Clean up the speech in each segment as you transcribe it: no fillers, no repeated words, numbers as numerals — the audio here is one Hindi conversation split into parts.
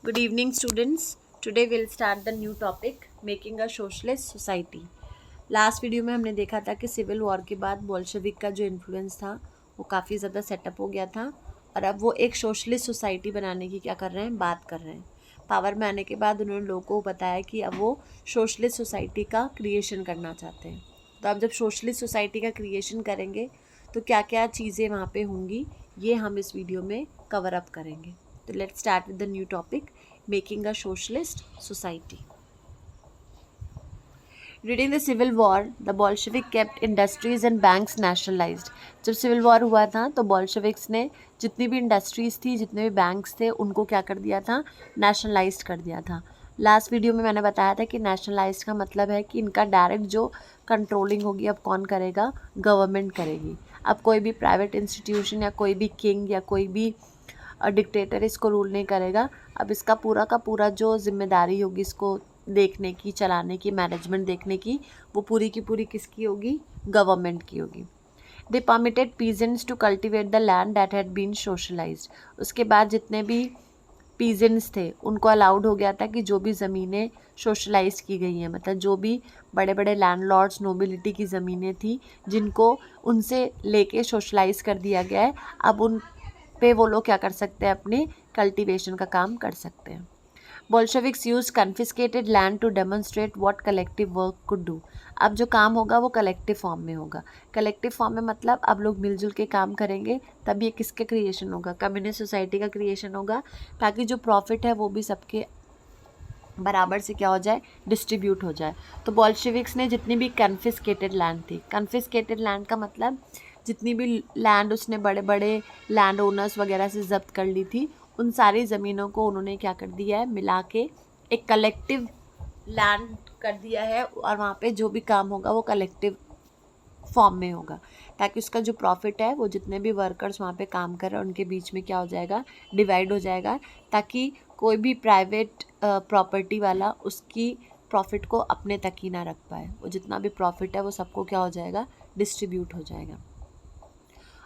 Good evening, students. Today we'll start the new topic, making a socialist society. Last video में हमने देखा था कि सिविल वॉर के बाद बोल्शेविक का जो इन्फ्लुएंस था वो काफ़ी ज़्यादा सेटअप हो गया था और अब वो एक सोशलिस्ट सोसाइटी बनाने की क्या कर रहे हैं, बात कर रहे हैं। पावर में आने के बाद उन्होंने लोगों को बताया कि अब वो सोशलिस्ट सोसाइटी का क्रिएशन करना चाहते हैं। तो अब जब सोशलिस्ट सोसाइटी का क्रिएशन करेंगे तो क्या क्या चीज़ें वहाँ पे होंगी, ये हम इस वीडियो में कवर अप करेंगे। तो let's start with the new topic, making a socialist society. During the Civil War, the Bolshevik kept industries and banks nationalized. जब सिविल वॉर हुआ था तो बॉल्शेविक्स ने जितनी भी इंडस्ट्रीज़ थी, जितने भी बैंक्स थे, उनको क्या कर दिया था, नेशनलाइज्ड कर दिया था. लास्ट वीडियो में मैंने बताया था कि नेशनलाइज्ड का मतलब है कि इनका डायरेक्ट जो कंट्रोलिंग होगी अब कौन करेगा, गवर्नमेंट करेगी. अब कोई भी प्राइवेट इंस्टीट्यूशन या कोई भी किंग या कोई भी डिक्टेटर इसको रूल नहीं करेगा. अब इसका पूरा का पूरा जो जिम्मेदारी होगी इसको देखने की, चलाने की, मैनेजमेंट देखने की, वो पूरी की पूरी किसकी होगी, गवर्नमेंट की होगी. They permitted peasants to cultivate the land that had been socialised. उसके बाद जितने भी पीजेंट्स थे उनको अलाउड हो गया था कि जो भी ज़मीनें सोशलाइज की गई हैं, मतलब जो भी बड़े बड़े लैंडलॉर्ड्स, नोबिलिटी की ज़मीनें थी जिनको उनसे लेके सोशलाइज कर दिया गया है, अब उन पे वो लोग क्या कर सकते हैं, अपने कल्टीवेशन का काम कर सकते हैं. Bolsheviks used confiscated land to demonstrate what collective work could do. अब जो काम होगा वो कलेक्टिव फॉर्म में होगा. कलेक्टिव फॉर्म में मतलब अब लोग मिलजुल के काम करेंगे, तब ये किसके क्रिएशन होगा, कम्युनिस्ट सोसाइटी का क्रिएशन होगा, ताकि जो प्रॉफिट है वो भी सबके बराबर से क्या हो जाए, डिस्ट्रीब्यूट हो जाए. तो बॉल्शेविक्स ने जितनी भी कन्फिस्केटेड लैंड थी, कन्फिस्केटेड लैंड का मतलब जितनी भी लैंड उसने बड़े बड़े लैंड ओनर्स वगैरह से जब्त कर ली थी, उन सारी ज़मीनों को उन्होंने क्या कर दिया है, मिला के एक कलेक्टिव लैंड कर दिया है. और वहाँ पे जो भी काम होगा वो कलेक्टिव फॉर्म में होगा, ताकि उसका जो प्रॉफिट है वो जितने भी वर्कर्स वहाँ पे काम कर रहे हैं उनके बीच में क्या हो जाएगा, डिवाइड हो जाएगा, ताकि कोई भी प्राइवेट प्रॉपर्टी वाला उसकी प्रॉफिट को अपने तक ही ना रख पाए. वो जितना भी प्रॉफिट है वो सबको क्या हो जाएगा, डिस्ट्रीब्यूट हो जाएगा.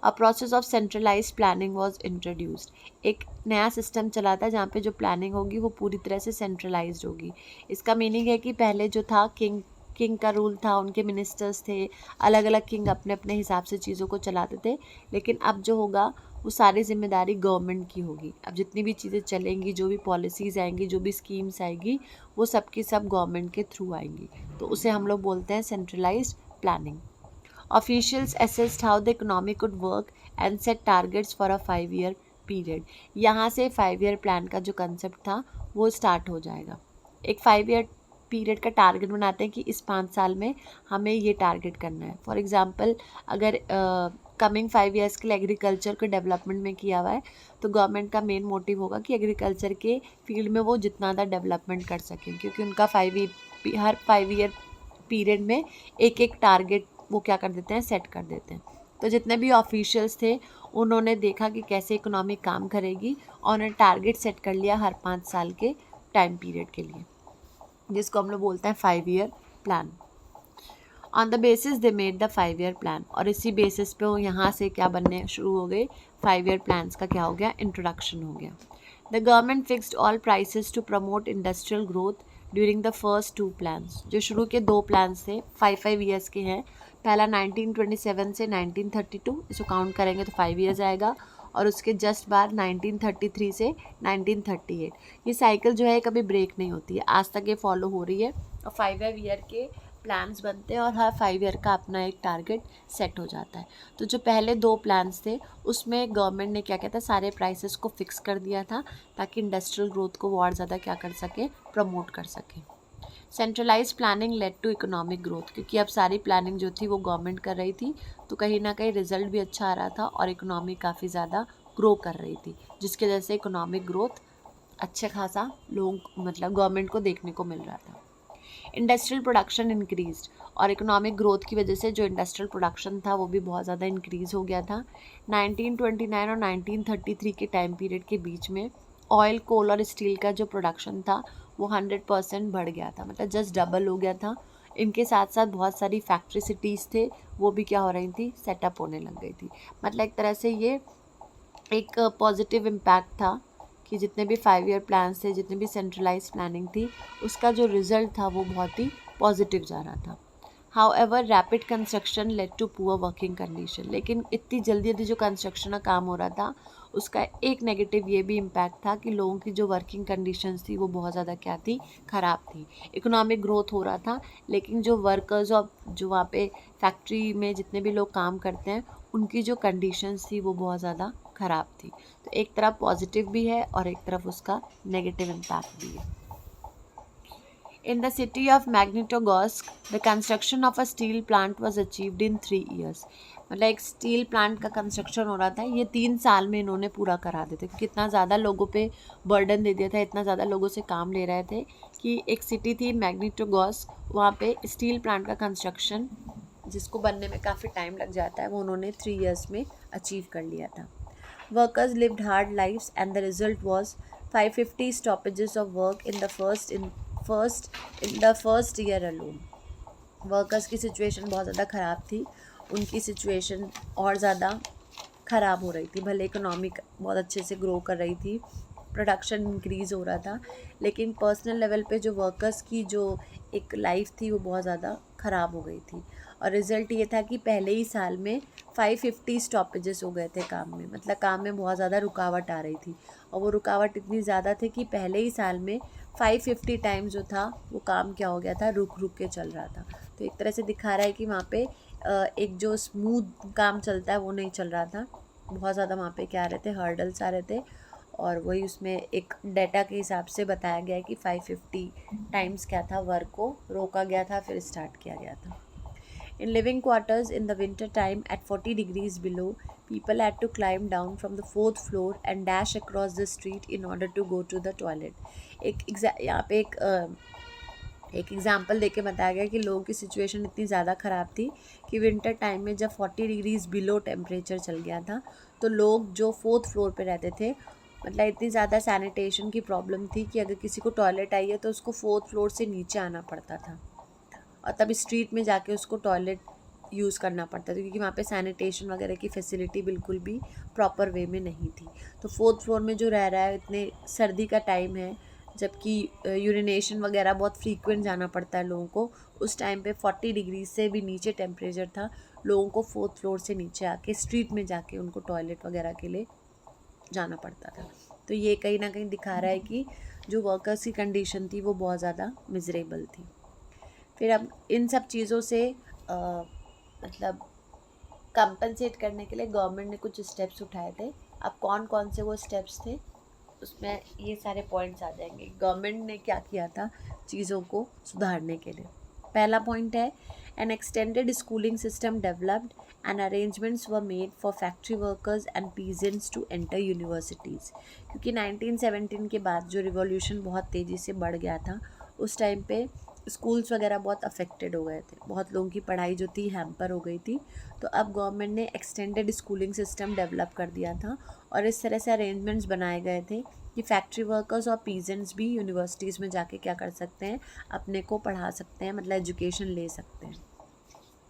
A process of centralize planning was introduced. एक नया सिस्टम चला था जहाँ पे जो प्लानिंग होगी वो पूरी तरह से सेंट्रलाइज्ड होगी. इसका मीनिंग है कि पहले जो था किंग का रूल था, उनके मिनिस्टर्स थे, अलग अलग किंग अपने अपने हिसाब से चीज़ों को चलाते थे. लेकिन अब जो होगा वो सारी जिम्मेदारी गवर्नमेंट की होगी. अब जितनी भी चीज़ें चलेंगी, जो भी पॉलिसीज़ आएंगी, जो भी स्कीम्स आएगी, वो सब की सब गवर्नमेंट के थ्रू आएंगी. तो उसे हम लोग बोलते हैं centralised planning. Officials assessed how the economy could work and set targets for a 5-year period. यहाँ से 5-year प्लान का जो कंसेप्ट था वो स्टार्ट हो जाएगा. एक 5-year पीरियड का टारगेट बनाते हैं कि इस 5 साल में हमें ये टारगेट करना है. फॉर एग्जांपल अगर कमिंग 5 ईयर्स के लिए एग्रीकल्चर को डेवलपमेंट में किया हुआ है, तो गवर्नमेंट का मेन मोटिव होगा कि एग्रीकल्चर के फील्ड में वो जितना ज़्यादा डेवलपमेंट कर सकें, क्योंकि उनका हर 5 ईयर पीरियड में एक एक टारगेट वो क्या कर देते हैं, सेट कर देते हैं. तो जितने भी ऑफिशियल्स थे उन्होंने देखा कि कैसे इकोनॉमी काम करेगी और उन्होंने टारगेट सेट कर लिया हर 5 साल के टाइम पीरियड के लिए, जिसको हम लोग बोलते हैं 5-year plan. On the basis they made the 5-year plan. और इसी बेसिस पे वो यहाँ से क्या बनने शुरू हो गए, 5-year प्लान्स का क्या हो गया, इंट्रोडक्शन हो गया. The government fixed all prices to promote industrial growth during the first 2 plans. जो शुरू के 2 प्लान्स थे 5 ईयर्स के हैं. पहला 1927 से 1932, इसको काउंट करेंगे तो 5 ईयर्स आएगा. और उसके जस्ट बाद 1933 से 1938. ये साइकिल जो है कभी ब्रेक नहीं होती है, आज तक ये फॉलो हो रही है. और 5 ईयर के प्लान्स बनते हैं और हर 5 ईयर का अपना एक टारगेट सेट हो जाता है. तो जो पहले 2 प्लान्स थे उसमें गवर्नमेंट ने क्या किया था, सारे प्राइसेस को फिक्स कर दिया था ताकि इंडस्ट्रियल ग्रोथ को और ज़्यादा क्या कर सके, प्रमोट कर सके. Centralize planning led to economic growth, क्योंकि अब सारी प्लानिंग जो थी वो गवर्नमेंट कर रही थी, तो कहीं ना कहीं रिजल्ट भी अच्छा आ रहा था और इकोनॉमी काफ़ी ज़्यादा ग्रो कर रही थी, जिसके वजह से इकोनॉमिक ग्रोथ अच्छा खासा लोग मतलब गवर्नमेंट को देखने को मिल रहा था. Industrial production increased. और इकोनॉमिक ग्रोथ की वजह से जो इंडस्ट्रियल प्रोडक्शन था वो भी बहुत ज़्यादा इंक्रीज़ हो गया था. 1929 और 1933 के टाइम पीरियड के बीच में ऑयल, कोल और स्टील का जो प्रोडक्शन था वो 100% बढ़ गया था, मतलब जस्ट डबल हो गया था. इनके साथ साथ बहुत सारी फैक्ट्री सिटीज़ थे वो भी क्या हो रही थी, सेटअप होने लग गई थी. मतलब एक तरह से ये एक पॉजिटिव इम्पैक्ट था कि जितने भी 5 ईयर प्लान्स थे, जितनी भी सेंट्रलाइज प्लानिंग थी, उसका जो रिजल्ट था वो बहुत ही पॉजिटिव जा रहा था। However rapid construction led to poor working condition, लेकिन इतनी जल्दी जल्दी जो कंस्ट्रक्शन का काम हो रहा था उसका एक नेगेटिव ये भी इम्पैक्ट था कि लोगों की जो वर्किंग कंडीशंस थी वो बहुत ज़्यादा क्या थी, ख़राब थी। इकोनॉमिक ग्रोथ हो रहा था, लेकिन जो वर्कर्स और जो वहाँ पे फैक्ट्री में जितने भी लोग काम करते हैं उनकी जो कंडीशंस थी वो बहुत ज़्यादा ख़राब थी। तो एक तरफ पॉजिटिव भी है और एक तरफ उसका नेगेटिव इम्पैक्ट भी है। In the city of Magnitogorsk, the construction of a steel plant was achieved in 3 years. मतलब एक स्टील प्लांट का कंस्ट्रक्शन हो रहा था, ये 3 साल में इन्होंने पूरा करा देते, क्योंकि इतना ज़्यादा लोगों पे बर्डन दे दिया था, इतना ज़्यादा लोगों से काम ले रहे थे कि एक सिटी थी मैग्नीटोगॉर्स्क, वहाँ पे स्टील प्लांट का कंस्ट्रक्शन जिसको बनने में काफ़ी टाइम लग जाता है वो उन्होंने 3 ईयर्स में अचीव कर लिया था। Workers lived hard lives and the result was 550 stoppages of work in the first year alone. Workers की सिचुएशन बहुत ज़्यादा ख़राब थी, उनकी सिचुएशन और ज़्यादा ख़राब हो रही थी। भले इकोनॉमिक बहुत अच्छे से ग्रो कर रही थी, प्रोडक्शन इंक्रीज़ हो रहा था, लेकिन पर्सनल लेवल पे जो वर्कर्स की जो एक लाइफ थी वो बहुत ज़्यादा ख़राब हो गई थी। और रिज़ल्ट ये था कि पहले ही साल में 550 स्टॉपेजेस हो गए थे काम में, मतलब काम में बहुत ज़्यादा रुकावट आ रही थी, और वो रुकावट इतनी ज़्यादा थी कि पहले ही साल में 550 टाइम जो था वो काम क्या हो गया था, रुक रुक के चल रहा था। तो एक तरह से दिखा रहा है कि वहाँ पे एक जो स्मूथ काम चलता है वो नहीं चल रहा था, बहुत ज़्यादा वहाँ पे क्या आ रहे थे, हर्डल्स आ रहे थे। और वही उसमें एक डाटा के हिसाब से बताया गया है कि 550 टाइम्स क्या था, वर्क को रोका गया था, फिर स्टार्ट किया गया था। In living quarters in the winter time at 40 degrees below, people had to climb down from the 4th floor and dash across the street in order to go to the toilet. यहाँ पे एक एग्ज़ाम्पल देके बताया गया कि लोगों की सिचुएशन इतनी ज़्यादा ख़राब थी कि विंटर टाइम में जब 40 डिग्रीज़ बिलो टेम्परेचर चल गया था, तो लोग जो 4th फ्लोर पे रहते थे, मतलब इतनी ज़्यादा सैनिटेशन की प्रॉब्लम थी कि अगर किसी को टॉयलेट आई है तो उसको 4th फ्लोर से नीचे आना पड़ता था, और तब स्ट्रीट में जाके उसको टॉयलेट यूज़ करना पड़ता था, क्योंकि वहाँ पे सैनिटेशन वगैरह की फैसिलिटी बिल्कुल भी प्रॉपर वे में नहीं थी। तो 4th फ्लोर में जो रह रहा है, इतने सर्दी का टाइम है, जबकि यूरिनेशन वगैरह बहुत फ्रीक्वेंट जाना पड़ता है लोगों को, उस टाइम पे 40 डिग्री से भी नीचे टेम्परेचर था, लोगों को 4th फ्लोर से नीचे आके स्ट्रीट में जाके उनको टॉयलेट वगैरह के लिए जाना पड़ता था। तो ये कहीं ना कहीं दिखा रहा है कि जो वर्कर्स की कंडीशन थी वो बहुत ज़्यादा मिजरेबल थी। फिर अब इन सब चीज़ों से मतलब कंपनसेट करने के लिए गवर्नमेंट ने कुछ स्टेप्स उठाए थे। अब कौन कौन से वो स्टेप्स थे, उसमें ये सारे पॉइंट्स आ जाएंगे। गवर्नमेंट ने क्या किया था चीज़ों को सुधारने के लिए। पहला पॉइंट है, an extended schooling system developed and arrangements were made for factory workers and peasants to enter universities. क्योंकि 1917 के बाद जो रिवॉल्यूशन बहुत तेज़ी से बढ़ गया था, उस टाइम पे स्कूल्स वगैरह बहुत अफेक्टेड हो गए थे, बहुत लोगों की पढ़ाई जो थी हैम्पर हो गई थी। तो अब गवर्नमेंट ने एक्सटेंडेड स्कूलिंग सिस्टम डेवलप कर दिया था, और इस तरह से अरेंजमेंट्स बनाए गए थे कि फैक्ट्री वर्कर्स और पीजेंट्स भी यूनिवर्सिटीज़ में जाके क्या कर सकते हैं, अपने को पढ़ा सकते हैं, मतलब एजुकेशन ले सकते हैं।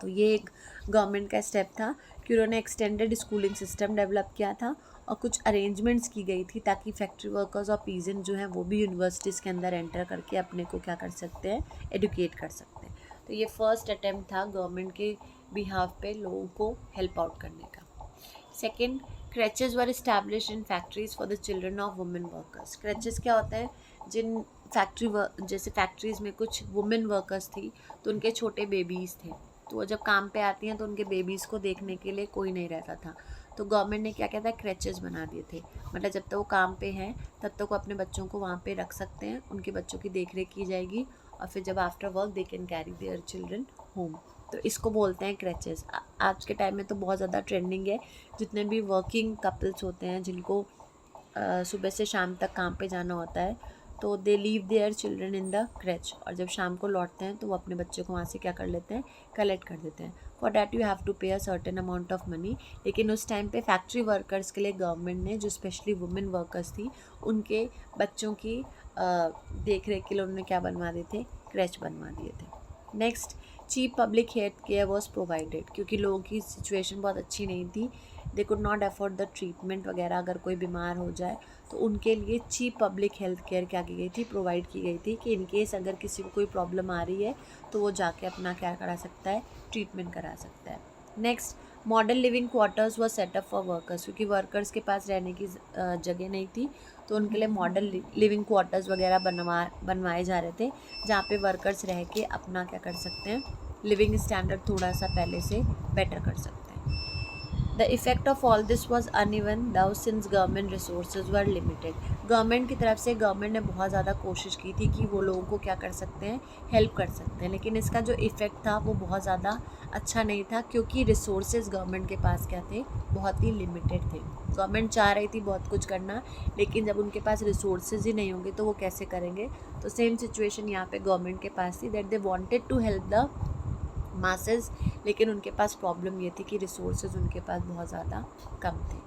तो ये एक गवर्नमेंट का स्टेप था कि उन्होंने एक्सटेंडेड स्कूलिंग सिस्टम डेवलप किया था, और कुछ अरेंजमेंट्स की गई थी ताकि फैक्ट्री वर्कर्स और पीजेंट जो हैं वो भी यूनिवर्सिटीज़ के अंदर एंटर करके अपने को क्या कर सकते हैं, एडुकेट कर सकते हैं। तो ये फर्स्ट अटेम्प्ट था गवर्नमेंट के बिहाफ पे लोगों को हेल्प आउट करने का। Second, creches were establish in factories for the children of women workers. Creches क्या होता है, जिन जैसे फैक्ट्रीज़ में कुछ वुमेन वर्कर्स थी तो उनके छोटे बेबीज़ थे, तो वो जब काम पे आती हैं तो उनके बेबीज़ को देखने के लिए कोई नहीं रहता था। तो गवर्नमेंट ने क्या किया था, क्रैचेस बना दिए थे, मतलब जब तक वो काम पे हैं तब तक वो अपने बच्चों को वहाँ पे रख सकते हैं, उनके बच्चों की देख रेख की जाएगी, और फिर जब after work they can carry their children home. तो इसको बोलते हैं क्रैचेस। आज के टाइम में तो बहुत ज़्यादा ट्रेंडिंग है, जितने भी वर्किंग कपल्स होते हैं जिनको सुबह से शाम तक काम पे जाना होता है, तो they leave their children in the creche, और जब शाम को लौटते हैं तो वो अपने बच्चे को वहाँ से क्या कर लेते हैं, कलेक्ट कर देते हैं। For that you have to pay a certain amount of money. लेकिन उस टाइम पे फैक्ट्री वर्कर्स के लिए गवर्नमेंट ने, जो स्पेशली वुमेन वर्कर्स थी, उनके बच्चों की देख रेख के लिए उन्होंने क्या बनवा दिए थे, क्रैच बनवा दिए थे। Next, cheap public health care was provided. क्योंकि लोगों की सिचुएशन बहुत अच्छी नहीं थी, they could not afford the treatment वगैरह, अगर कोई बीमार हो जाए तो उनके लिए चीप पब्लिक हेल्थ केयर क्या की गई थी, प्रोवाइड की गई थी कि इनकेस अगर किसी को कोई प्रॉब्लम आ रही है तो वो जाके अपना क्या करा सकता है, ट्रीटमेंट करा सकता है। नेक्स्ट, मॉडल लिविंग क्वार्टर्स व सेटअप फॉर वर्कर्स, क्योंकि वर्कर्स के पास रहने की जगह नहीं थी तो उनके लिए मॉडल लिविंग क्वार्टर्स वगैरह बनवाए जा रहे थे, जहाँ पे वर्कर्स रह के अपना क्या कर सकते हैं, लिविंग स्टैंडर्ड थोड़ा सा पहले से बेटर कर सकते हैं। The effect of all this was uneven though since government resources were limited. Government की तरफ से गवर्नमेंट ने बहुत ज़्यादा कोशिश की थी कि वो लोगों को क्या कर सकते हैं, हेल्प कर सकते हैं, लेकिन इसका जो इफ़ेक्ट था वो बहुत ज़्यादा अच्छा नहीं था, क्योंकि रिसोर्सेज गवर्नमेंट के पास क्या थे, बहुत ही लिमिटेड थे। गवर्नमेंट चाह रही थी बहुत कुछ करना, लेकिन जब उनके पास रिसोर्सेज ही नहीं होंगे तो वो कैसे करेंगे। तो सेम सिचुएशन यहाँ पे गवर्नमेंट के पास थी, that they wanted to help the masses, लेकिन उनके पास प्रॉब्लम ये थी कि रिसोर्सेज उनके पास बहुत ज़्यादा कम थे।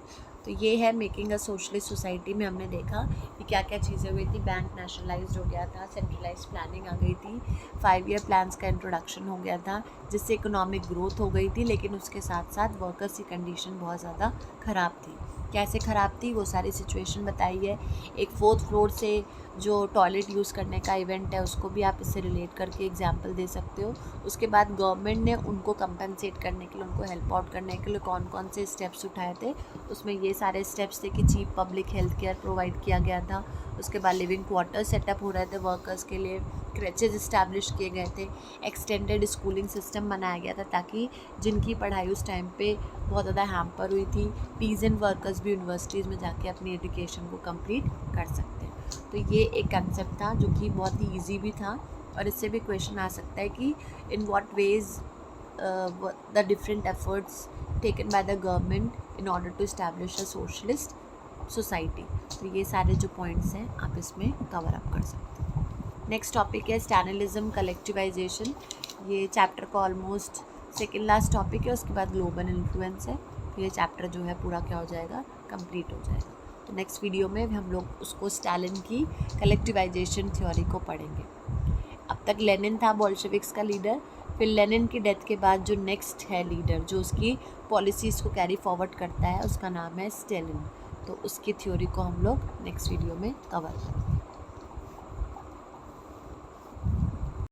तो ये है मेकिंग अ सोशलिस्ट सोसाइटी में हमने देखा कि क्या क्या चीज़ें हुई थी। बैंक नेशनलाइज्ड हो गया था, सेंट्रलाइज प्लानिंग आ गई थी, 5 ईयर प्लान्स का इंट्रोडक्शन हो गया था, जिससे इकोनॉमिक ग्रोथ हो गई थी, लेकिन उसके साथ साथ वर्कर्स की कंडीशन बहुत ज़्यादा ख़राब थी। कैसे ख़राब थी वो सारी सिचुएशन बताई है। एक 4th फ्लोर से जो टॉयलेट यूज़ करने का इवेंट है उसको भी आप इससे रिलेट करके एग्जांपल दे सकते हो। उसके बाद गवर्नमेंट ने उनको कंपनसेट करने के लिए, उनको हेल्प आउट करने के लिए कौन कौन से स्टेप्स उठाए थे, उसमें ये सारे स्टेप्स थे कि cheap public health care provide किया गया था, उसके बाद लिविंग क्वार्टर सेटअप हो रहे थे वर्कर्स के लिए, क्रेचेज इस्टेब्लिश किए गए थे, एक्सटेंडेड स्कूलिंग सिस्टम बनाया गया था ताकि जिनकी पढ़ाई उस टाइम पे बहुत ज़्यादा हैम्पर हुई थी, पीजेंट वर्कर्स भी यूनिवर्सिटीज़ में जाके अपनी एजुकेशन को कंप्लीट कर सकते हैं। तो ये एक कंसेप्ट था जो कि बहुत ही ईजी भी था, और इससे भी क्वेश्चन आ सकता है कि in what ways the different efforts taken by the government in order to establish a socialist society. तो ये सारे जो पॉइंट्स हैं आप इसमें कवर अप कर सकते हैं। नेक्स्ट टॉपिक है स्टैलिनिज्म कलेक्टिवाइजेशन। ये चैप्टर का ऑलमोस्ट सेकेंड लास्ट टॉपिक है, उसके बाद ग्लोबल इन्फ्लुएंस है। तो ये चैप्टर जो है पूरा क्या हो जाएगा, कंप्लीट हो जाएगा। तो नेक्स्ट वीडियो में हम लोग उसको स्टालिन की कलेक्टिवाइजेशन थ्योरी को पढ़ेंगे। अब तक लेनिन था बोल्शेविक्स का लीडर, फिर लेनिन की डेथ के बाद जो नेक्स्ट है लीडर जो उसकी पॉलिसीज़ को कैरी फॉरवर्ड करता है, उसका नाम है स्टालिन। तो उसकी थ्योरी को हम लोग नेक्स्ट वीडियो में कवर करेंगे।